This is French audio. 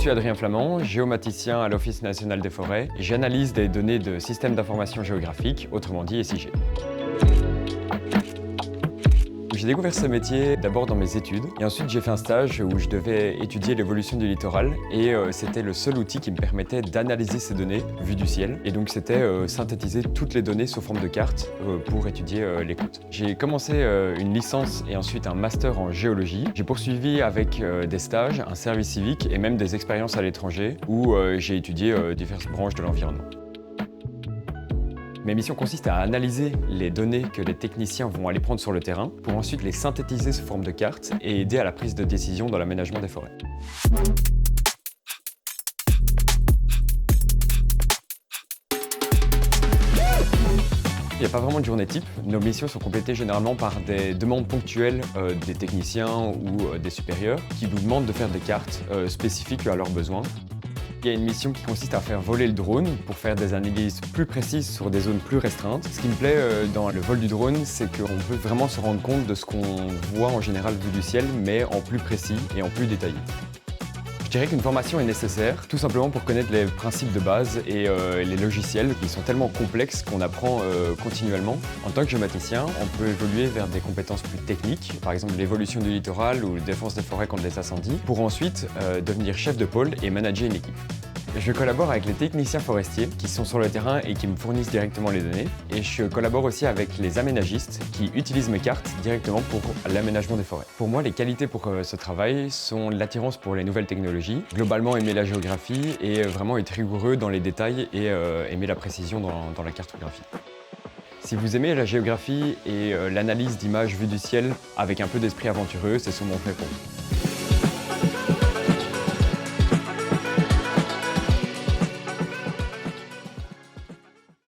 suis Adrien Flamand, géomaticien à l'Office national des forêts et j'analyse des données de systèmes d'information géographique, autrement dit SIG. J'ai découvert ce métier d'abord dans mes études et ensuite j'ai fait un stage où je devais étudier l'évolution du littoral et c'était le seul outil qui me permettait d'analyser ces données vues du ciel et donc c'était synthétiser toutes les données sous forme de cartes pour étudier les côtes. J'ai commencé une licence et ensuite un master en géologie. J'ai poursuivi avec des stages, un service civique et même des expériences à l'étranger où j'ai étudié diverses branches de l'environnement. Mes missions consistent à analyser les données que les techniciens vont aller prendre sur le terrain pour ensuite les synthétiser sous forme de cartes et aider à la prise de décision dans l'aménagement des forêts. Il n'y a pas vraiment de journée type. Nos missions sont complétées généralement par des demandes ponctuelles des techniciens ou des supérieurs qui nous demandent de faire des cartes spécifiques à leurs besoins. Il y a une mission qui consiste à faire voler le drone pour faire des analyses plus précises sur des zones plus restreintes. Ce qui me plaît dans le vol du drone, c'est qu'on peut vraiment se rendre compte de ce qu'on voit en général vu du ciel, mais en plus précis et en plus détaillé. Je dirais qu'une formation est nécessaire, tout simplement pour connaître les principes de base et les logiciels qui sont tellement complexes qu'on apprend continuellement. En tant que géomaticien, on peut évoluer vers des compétences plus techniques, par exemple l'évolution du littoral ou la défense des forêts contre les incendies, pour ensuite devenir chef de pôle et manager une équipe. Je collabore avec les techniciens forestiers qui sont sur le terrain et qui me fournissent directement les données. Et je collabore aussi avec les aménagistes qui utilisent mes cartes directement pour l'aménagement des forêts. Pour moi, les qualités pour ce travail sont l'attirance pour les nouvelles technologies, globalement aimer la géographie et vraiment être rigoureux dans les détails et aimer la précision dans la cartographie. Si vous aimez la géographie et l'analyse d'images vues du ciel avec un peu d'esprit aventureux, c'est sûrement fait pour vous.